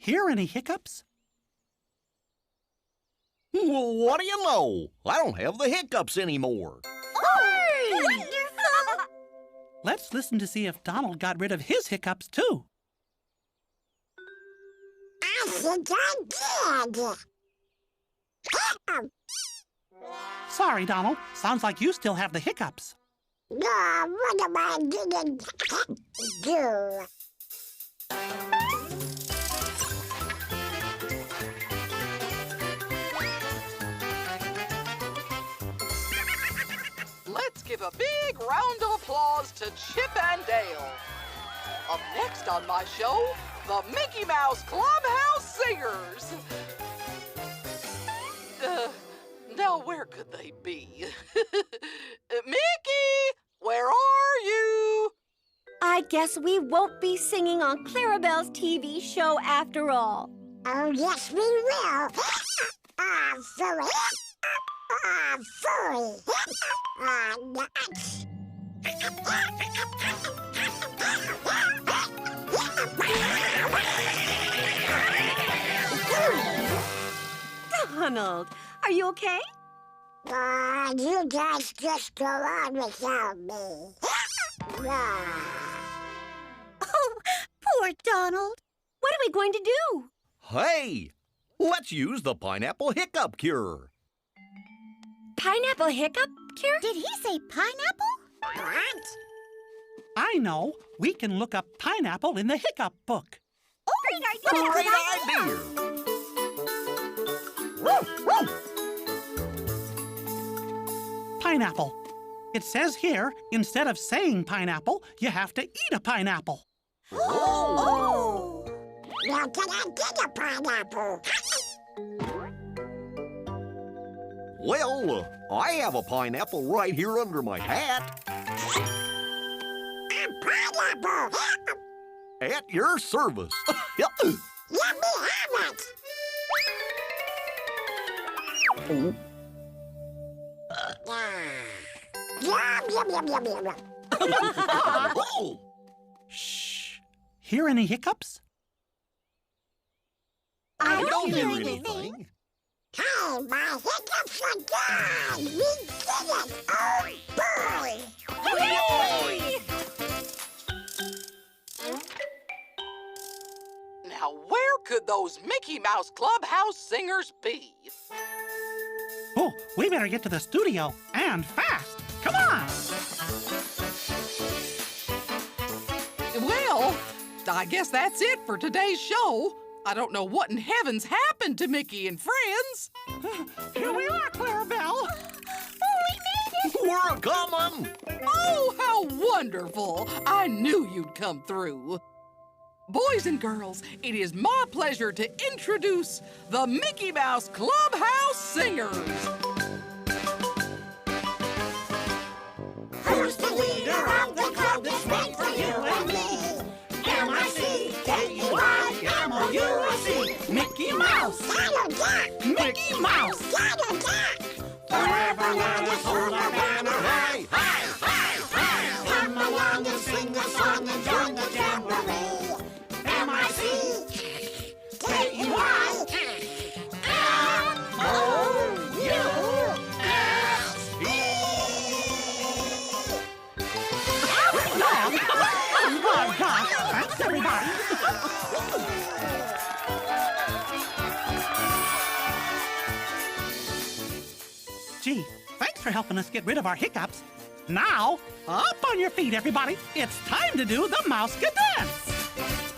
hear any hiccups? Well, what do you know? I don't have the hiccups anymore. Oh, wonderful! Let's listen to see if Donald got rid of his hiccups, too. I think I did. Sorry, Donald. Sounds like you still have the hiccups. No, what am I gonna do? Let's give a big round of applause to Chip and Dale. Up next on my show, the Mickey Mouse Clubhouse Singers. Now where could they be? Mickey, where are you? I guess we won't be singing on Clarabelle's TV show after all. Oh, yes, we will. Furry. Furry. Nuts. Donald, are you okay? You guys just go on without me. Oh, poor Donald. What are we going to do? Hey, let's use the pineapple hiccup cure. Pineapple hiccup cure? Did he say pineapple? What? I know. We can look up pineapple in the hiccup book. Oh, great idea! Great idea! Pineapple. It says here, instead of saying pineapple, you have to eat a pineapple. Oh! Now can I get a pineapple? Well, I have a pineapple right here under my hat. A pineapple! At your service. Let me have it! Yum, yum, yum, yum, yum, yum. Oh. Shh. Hear any hiccups? I don't hear anything. Hey, my hiccups are gone! We did it! Oh, boy! Hooray! Now where could those Mickey Mouse Clubhouse Singers be? Oh, we better get to the studio, and fast. Come on! Well, I guess that's it for today's show. I don't know what in heavens happened to Mickey and friends. Here we are, Clarabelle. We're coming. Oh, how wonderful! I knew you'd come through. Boys and girls, it is my pleasure to introduce the Mickey Mouse Clubhouse Singers. Who's the leader of the club that's made for you and me? M-I-C-K-E-Y-M-O-U-S-E. Mickey Mouse. Donald Duck! Mickey Mouse. Donald Duck! Forever let us hold our banner high! Hey, hey, hey. Come along and sing the song and join the jamboree. M-I-C-K-E-Y M-O-U-S-E. Oh, gosh. Thanks, everybody. Gee, thanks for helping us get rid of our hiccups. Now, up on your feet, everybody. It's time to do the Mouse Dance.